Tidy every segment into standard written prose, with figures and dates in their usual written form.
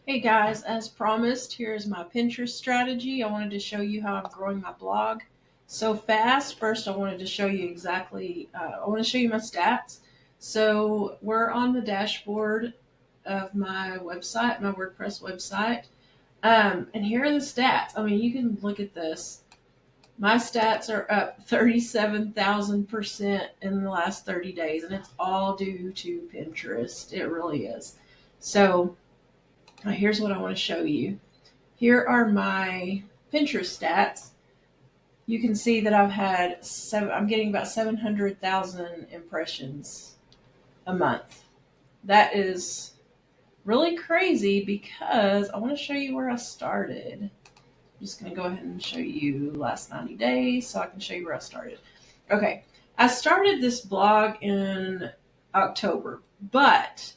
Hey guys, as promised, here's my Pinterest strategy. I wanted to show you how I'm growing my blog so fast. First, I wanted to show you I want to show you my stats. So we're on the dashboard of my website, my WordPress website. And here are the stats. I mean, you can look at this. My stats are up 37,000% in the last 30 days, and it's all due to Pinterest. It really is. So, here's what I want to show you. Here are my Pinterest stats. You can see that I'm getting about 700,000 impressions a month. That is really crazy because I want to show you where I started. I'm just going to go ahead and show you last 90 days so I can show you where I started. Okay, I started this blog in October, but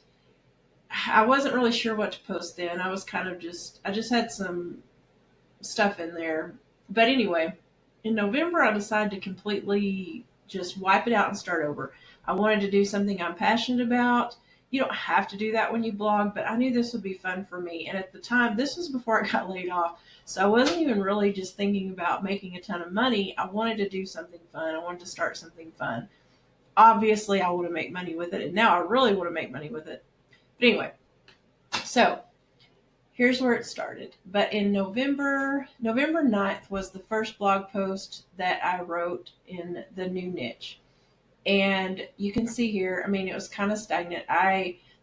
I wasn't really sure what to post then. I just had some stuff in there. But anyway, in November, I decided to completely just wipe it out and start over. I wanted to do something I'm passionate about. You don't have to do that when you blog, but I knew this would be fun for me. And at the time, this was before I got laid off. So I wasn't even really just thinking about making a ton of money. I wanted to do something fun. I wanted to start something fun. Obviously, I want to make money with it. And now I really want to make money with it. But anyway, so here's where it started. But in November 9th was the first blog post that I wrote in the new niche. And you can see here, I mean, it was kind of stagnant.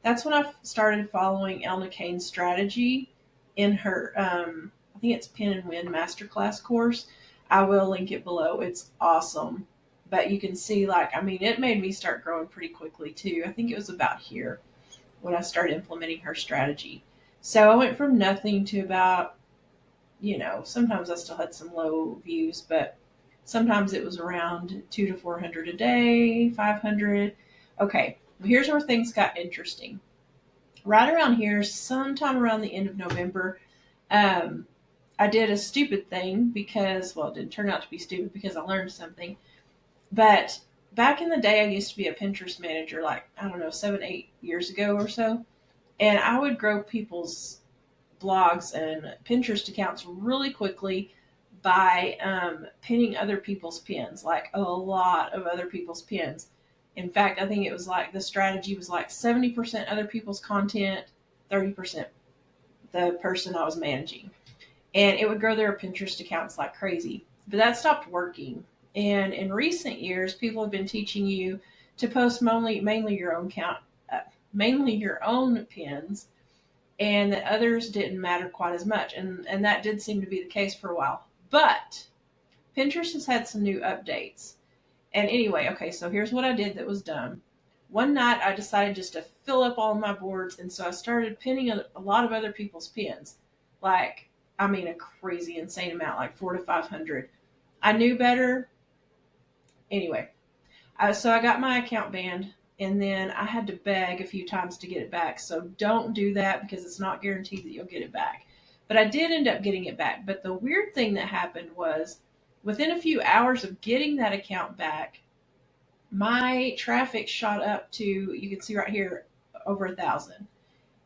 That's when I started following Elna Kane's strategy in her, I think it's Pin and Win Masterclass course. I will link it below. It's awesome. But you can see, it made me start growing pretty quickly too. I think it was about here when I started implementing her strategy. So I went from nothing to about, sometimes I still had some low views, but sometimes it was around 2 to 400 a day, 500. Okay, here's where things got interesting. Right around here, sometime around the end of November, um, I did a stupid thing because, well, it didn't turn out to be stupid because I learned something. But back in the day, I used to be a Pinterest manager, like, I don't know, 7, 8 years ago or so. And I would grow people's blogs and Pinterest accounts really quickly by pinning other people's pins, like a lot of other people's pins. In fact, I think it was like the strategy was like 70% other people's content, 30% the person I was managing. And it would grow their Pinterest accounts like crazy. But that stopped working. And in recent years, people have been teaching you to post mainly your own mainly your own pins, and that others didn't matter quite as much. And that did seem to be the case for a while. But Pinterest has had some new updates. And anyway, okay, so here's what I did that was dumb. One night I decided just to fill up all my boards, and so I started pinning a lot of other people's pins. Like, I mean, a crazy, insane amount, like 4 to 500. I knew better. Anyway, so I got my account banned, and then I had to beg a few times to get it back. So don't do that because it's not guaranteed that you'll get it back. But I did end up getting it back. But the weird thing that happened was within a few hours of getting that account back, my traffic shot up to, you can see right here, over 1,000.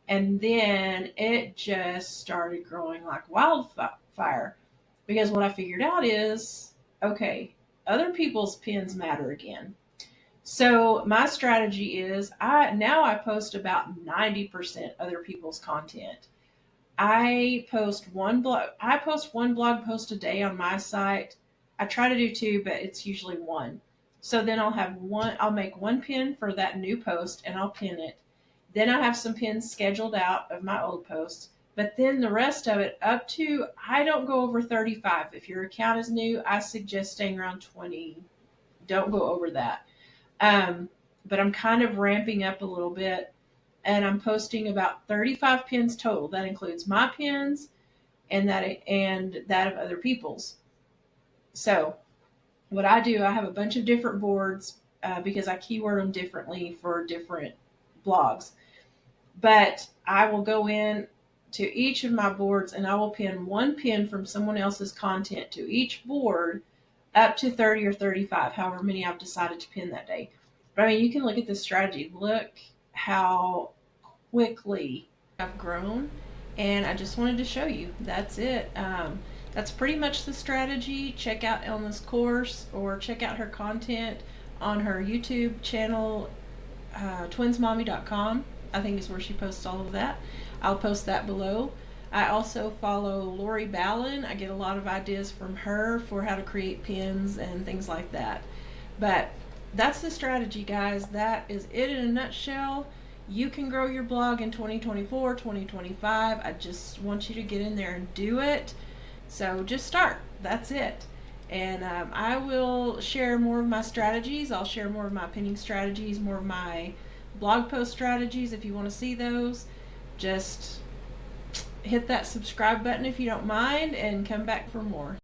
And then it just started growing like wildfire because what I figured out is, okay, other people's pins matter again. So my strategy is I post about 90% other people's content. I post one blog post a day on my site. I try to do two, but it's usually one. So then I'll make one pin for that new post and I'll pin it. Then I have some pins scheduled out of my old posts. But then the rest of it I don't go over 35. If your account is new, I suggest staying around 20. Don't go over that. Um, but I'm kind of ramping up a little bit, and I'm posting about 35 pins total. That includes my pins and that of other people's. So what I do, I have a bunch of different boards because I keyword them differently for different blogs. But I will go in to each of my boards and I will pin one pin from someone else's content to each board up to 30 or 35, however many I've decided to pin that day. But I mean, you can look at this strategy. Look how quickly I've grown. and I just wanted to show you. That's it. That's pretty much the strategy. Check out Elna's course or check out her content on her YouTube channel, twinsmommy.com. I think is where she posts all of that. I'll post that below. I also follow Lori Ballin. I get a lot of ideas from her for how to create pins and things like that. But that's the strategy, guys. That is it in a nutshell. You can grow your blog in 2024, 2025. I just want you to get in there and do it. So just start. That's it. And I will share more of my strategies. I'll share more of my pinning strategies, more of my blog post strategies if you want to see those. Just hit that subscribe button if you don't mind and come back for more.